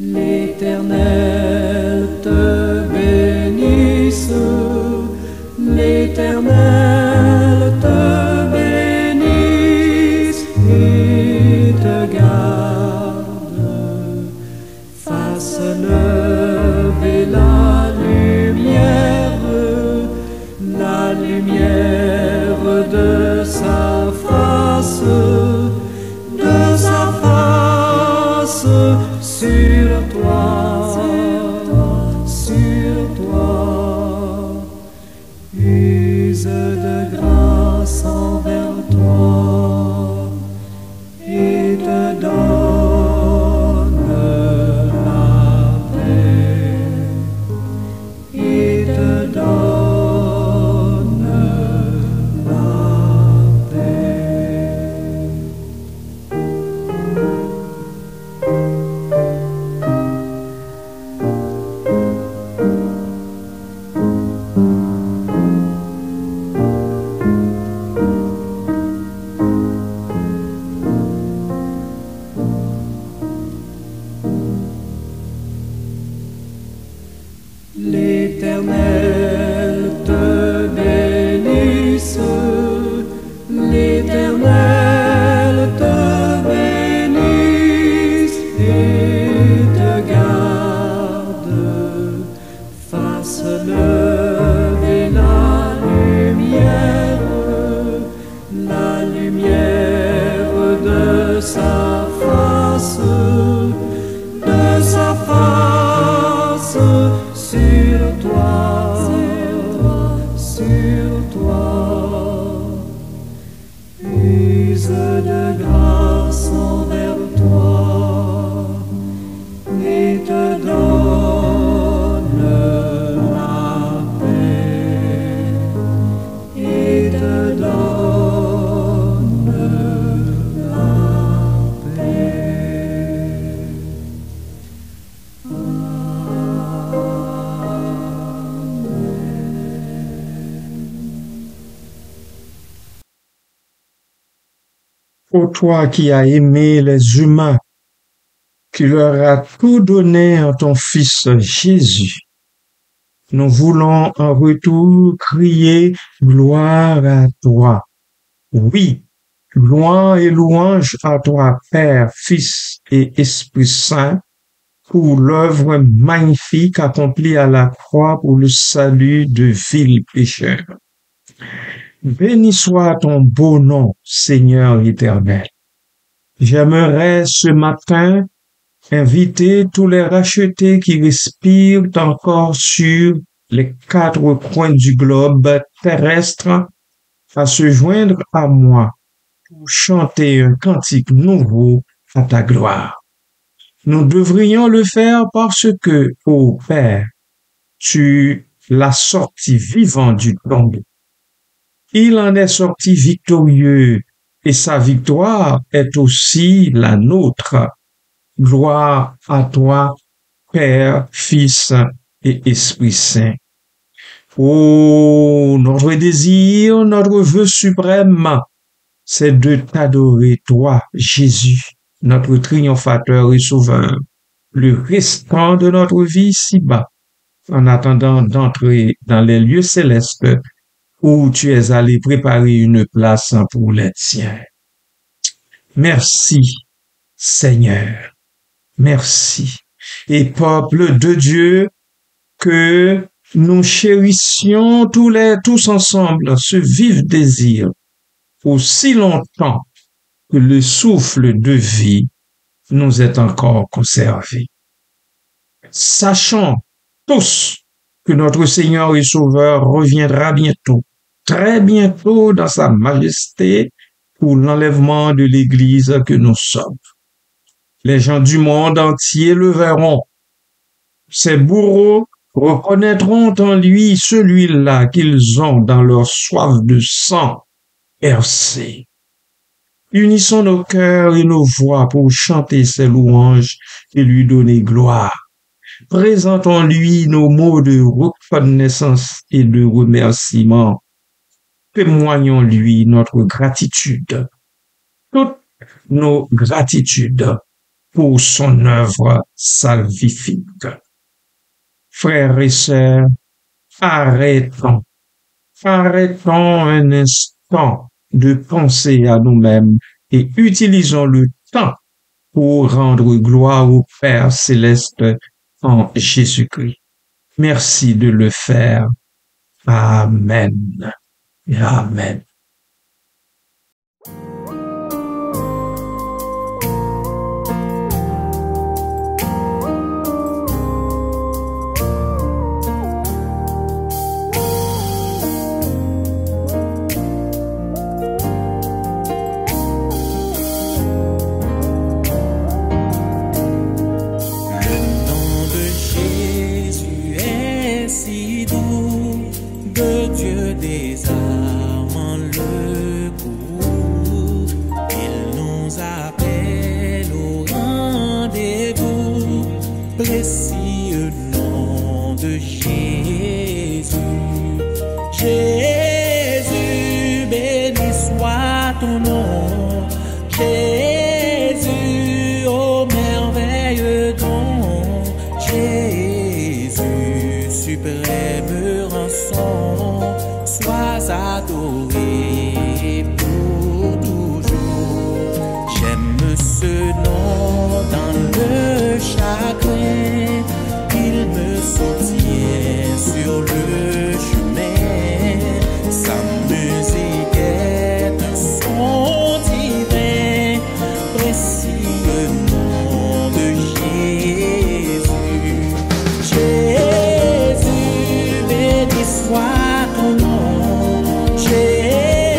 L'Éternel te bénisse, l'Éternel te bénisse et te garde, fasse lever la lumière de sa face sur toi, use de grâce envers toi et te donne la paix, et te donne la paix. L'Éternel te bénisse, l'Éternel te bénisse et te garde, fasse lever la lumière de sa face sur toi, use de grâce envers toi et te donne la paix, et te donne la paix. Ô toi qui as aimé les humains, qui leur as tout donné en ton Fils Jésus, nous voulons en retour crier gloire à toi. Oui, gloire et louange à toi, Père, Fils et Esprit Saint, pour l'œuvre magnifique accomplie à la croix pour le salut de vils pécheurs. Béni soit ton beau nom, Seigneur éternel. J'aimerais ce matin inviter tous les rachetés qui respirent encore sur les quatre coins du globe terrestre à se joindre à moi pour chanter un cantique nouveau à ta gloire. Nous devrions le faire parce que, ô Père, tu l'as sorti vivant du tombeau. Il en est sorti victorieux et sa victoire est aussi la nôtre. Gloire à toi, Père, Fils et Esprit Saint. Oh, notre désir, notre vœu suprême, c'est de t'adorer, toi, Jésus, notre triomphateur et sauveur, le restant de notre vie ici-bas, en attendant d'entrer dans les lieux célestes où tu es allé préparer une place pour les tiens. Merci, Seigneur. Merci. Et peuple de Dieu, que nous chérissions tous ensemble ce vif désir aussi longtemps que le souffle de vie nous est encore conservé. Sachons tous que notre Seigneur et Sauveur reviendra bientôt, très bientôt dans sa majesté pour l'enlèvement de l'Église que nous sommes. Les gens du monde entier le verront. Ces bourreaux reconnaîtront en lui celui-là qu'ils ont dans leur soif de sang percé. Unissons nos cœurs et nos voix pour chanter ses louanges et lui donner gloire. Présentons-lui nos mots de reconnaissance et de remerciement. Témoignons-lui notre gratitude, toutes nos gratitudes pour son œuvre salvifique. Frères et sœurs, arrêtons un instant de penser à nous-mêmes et utilisons le temps pour rendre gloire au Père céleste en Jésus-Christ. Merci de le faire. Amen. Amen. Précieux nom de Jésus. Jésus, béni soit ton nom. Jésus, ô merveilleux don. Jésus, suprême rançon. Sois adoré pour toujours. J'aime ce nom dans le chagrin. Il me soutient sur le chemin. Sa musique est un son divin. Précieux nom de Jésus. Jésus, béni soit ton nom. Jésus,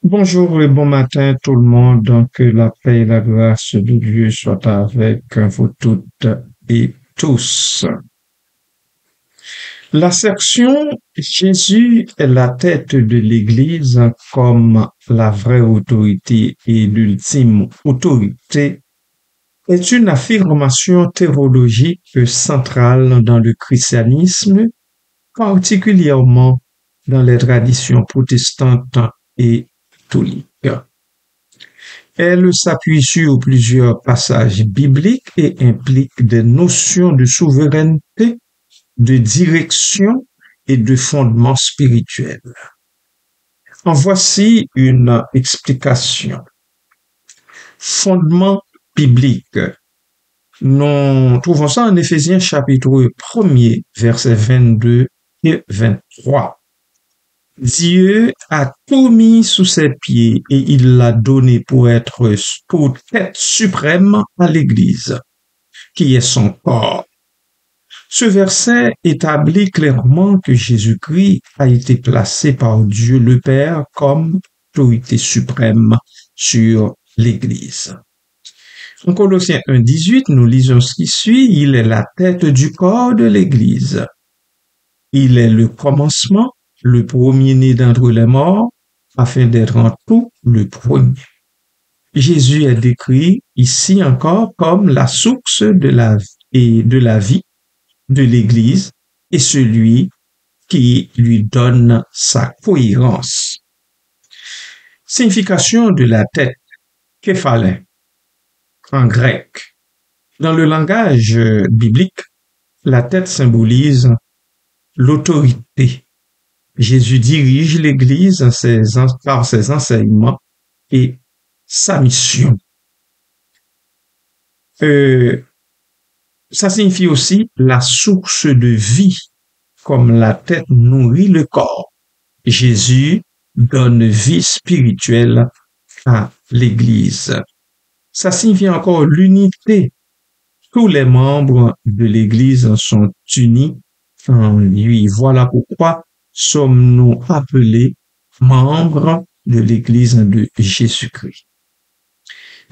Bonjour et bon matin tout le monde. Que la paix et la grâce de Dieu soient avec vous toutes et tous. L'assertion Jésus est la tête de l'Église comme la vraie autorité et l'ultime autorité est une affirmation théologique centrale dans le christianisme, particulièrement dans les traditions protestantes et catholiques. Elle s'appuie sur plusieurs passages bibliques et implique des notions de souveraineté, de direction et de fondement spirituel. En voici une explication. Fondement biblique. Nous trouvons ça en Éphésiens chapitre 1er, versets 22 et 23. Dieu a tout mis sous ses pieds et il l'a donné pour être pour tête suprême à l'Église, qui est son corps. Ce verset établit clairement que Jésus-Christ a été placé par Dieu le Père comme autorité suprême sur l'Église. En Colossiens 1,18, nous lisons ce qui suit. Il est la tête du corps de l'Église. Il est le commencement, le premier-né d'entre les morts, afin d'être en tout le premier. Jésus est décrit ici encore comme la source de la vie de l'Église et celui qui lui donne sa cohérence. Signification de la tête, képhalin, en grec. Dans le langage biblique, la tête symbolise l'autorité. Jésus dirige l'Église par ses enseignements et sa mission. Ça signifie aussi la source de vie, comme la tête nourrit le corps. Jésus donne vie spirituelle à l'Église. Ça signifie encore l'unité. Tous les membres de l'Église sont unis en lui. Voilà pourquoi sommes-nous appelés membres de l'Église de Jésus-Christ.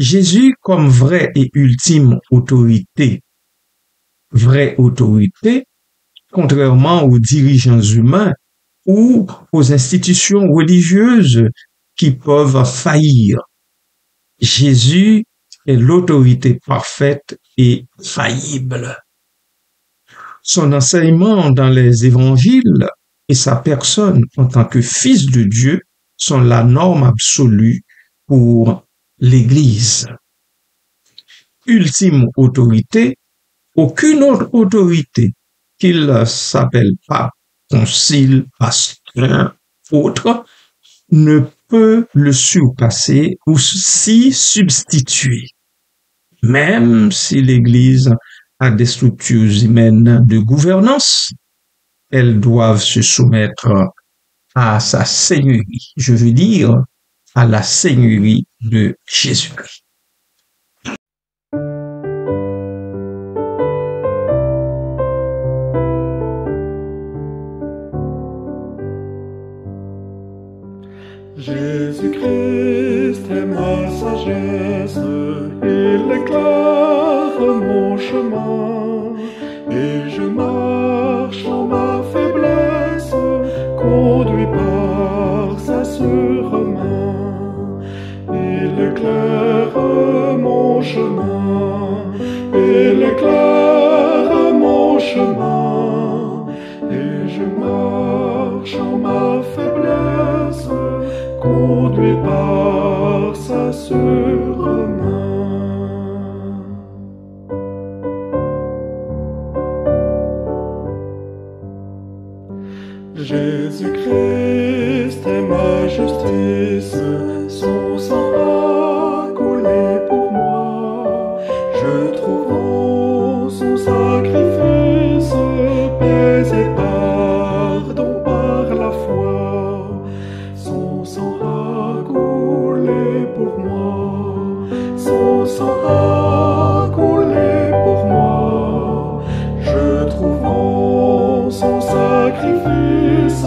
Jésus comme vraie et ultime autorité. Vraie autorité, contrairement aux dirigeants humains ou aux institutions religieuses qui peuvent faillir. Jésus est l'autorité parfaite et faillible. Son enseignement dans les évangiles et sa personne en tant que fils de Dieu sont la norme absolue pour l'Église. Ultime autorité, aucune autre autorité, qu'il s'appelle pas concile, pasteur, autre, ne peut le surpasser ou s'y substituer. Même si l'Église a des structures humaines de gouvernance, elles doivent se soumettre à sa seigneurie, je veux dire à la seigneurie de Jésus-Christ. Jésus-Christ est ma sagesse, il éclaire mon chemin, et je marche en ma faiblesse, conduit par sa sûre main. Il éclaire mon chemin, il éclaire mon chemin, et je marche en ma faiblesse, conduit par sa sûre main. Jésus-Christ est ma justice, son sang a coulé pour moi. Je trouve en son sacrifice paix et pardon par la foi. Son sang a coulé pour moi, son sang a coulé pour moi. Je trouve en son sacrifice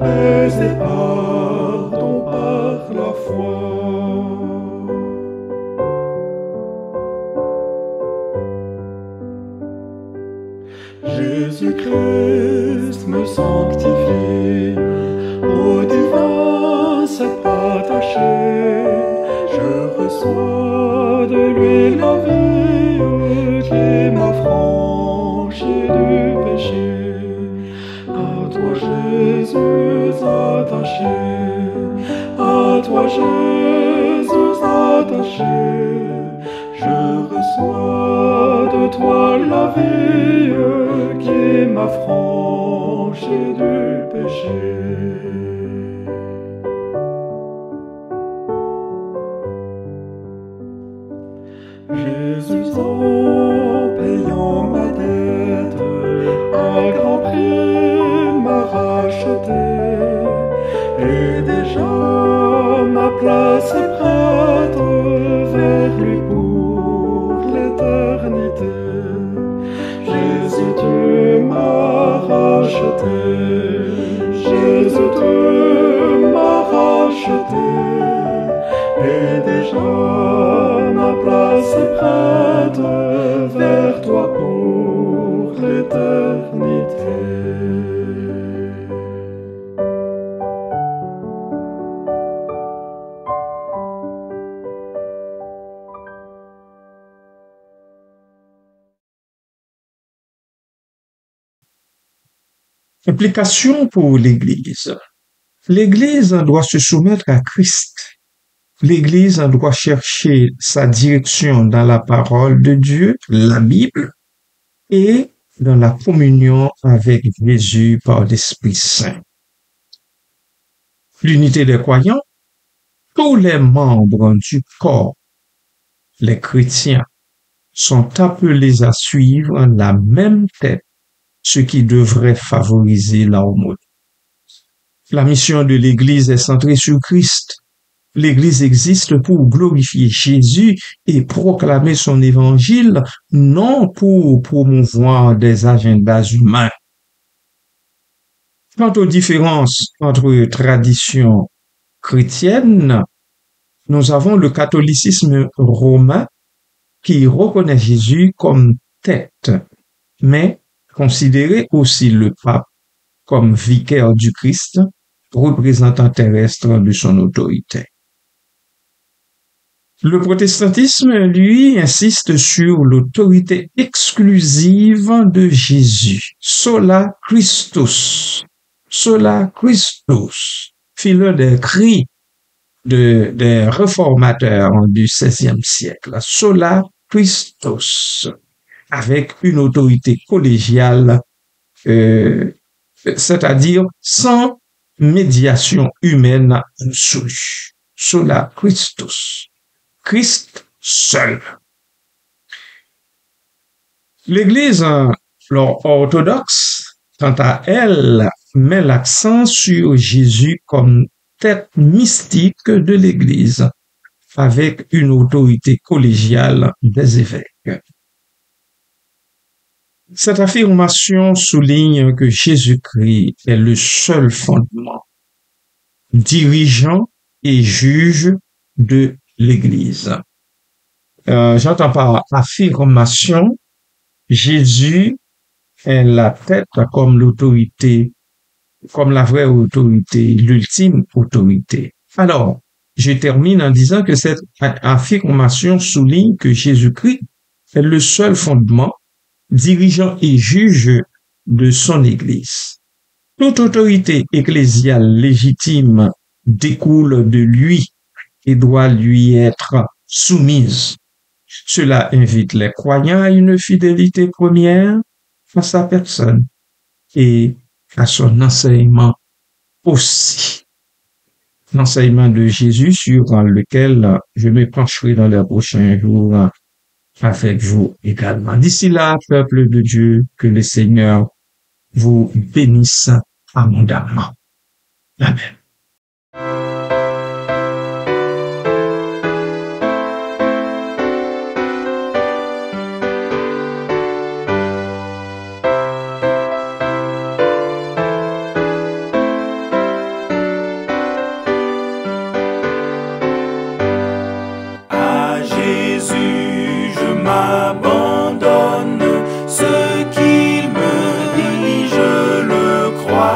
paix et pardon par la sanctifié. Au divin cep attaché, je reçois de lui la vie qui m'affranchit du péché. À toi Jésus attaché, à toi Jésus attaché, je reçois de toi la vie qui m'affranchit du péché. Jésus en payant ma dette, à grand prix m'a racheté, et déjà ma place est prête vers lui pour l'éternité. Jésus, tu m'as racheté, Jésus, tu m'as racheté, et déjà ma place est prête vers toi pour l'éternité. Implication pour l'Église. L'Église doit se soumettre à Christ. L'Église doit chercher sa direction dans la parole de Dieu, la Bible, et dans la communion avec Jésus par l'Esprit Saint. L'unité des croyants, tous les membres du corps, les chrétiens, sont appelés à suivre la même tête, ce qui devrait favoriser l'harmonie. La mission de l'Église est centrée sur Christ. L'Église existe pour glorifier Jésus et proclamer son évangile, non pour promouvoir des agendas humains. Quant aux différences entre traditions chrétiennes, nous avons le catholicisme romain qui reconnaît Jésus comme tête, mais considérait aussi le pape comme vicaire du Christ, représentant terrestre de son autorité. Le protestantisme, lui, insiste sur l'autorité exclusive de Jésus. Sola Christus. Sola Christus. Fut l'un des cris des réformateurs du XVIe siècle. Sola Christus. Avec une autorité collégiale, c'est-à-dire sans médiation humaine absolue. Sola Christus. Christ seul. L'Église orthodoxe, quant à elle, met l'accent sur Jésus comme tête mystique de l'Église, avec une autorité collégiale des évêques. Cette affirmation souligne que Jésus-Christ est le seul fondement, dirigeant et juge de l'Église. J'entends par affirmation, Jésus est la tête comme l'autorité, comme la vraie autorité, l'ultime autorité. Alors, je termine en disant que cette affirmation souligne que Jésus-Christ est le seul fondement, dirigeant et juge de son Église. Toute autorité ecclésiale légitime découle de lui et doit lui être soumise. Cela invite les croyants à une fidélité première à sa personne et à son enseignement aussi. L'enseignement de Jésus sur lequel je me pencherai dans les prochains jours avec vous également. D'ici là, peuple de Dieu, que le Seigneur vous bénisse abondamment. Amen. M'abandonne, ce qu'il me dit, je le crois.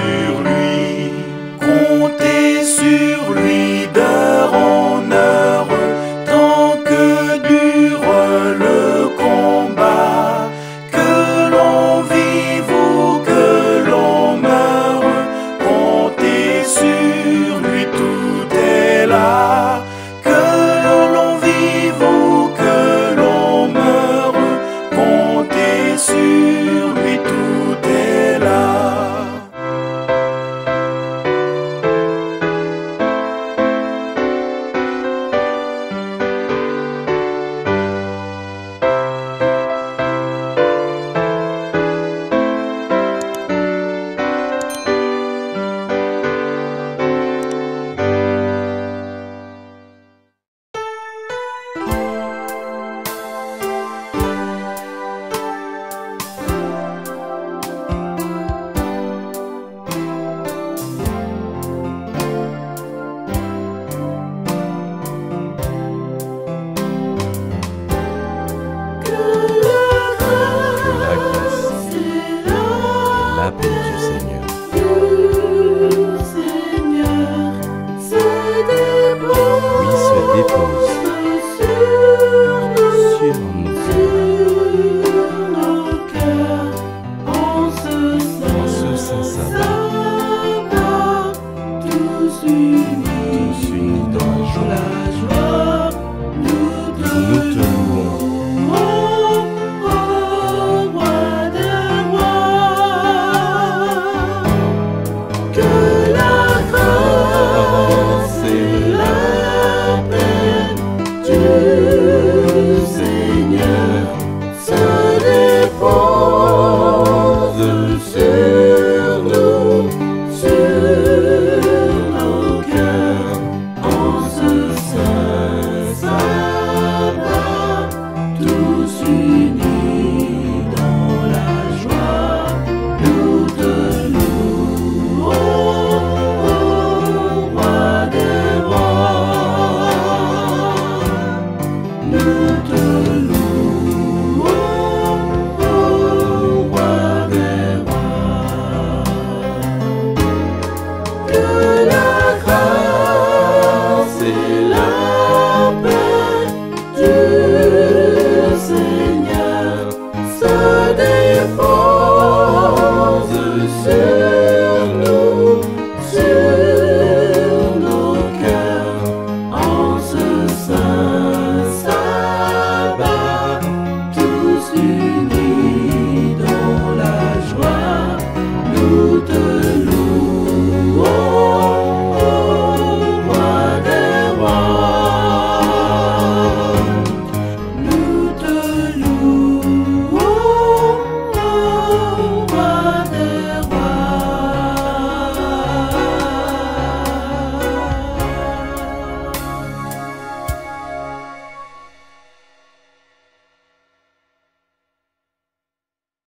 sur lui.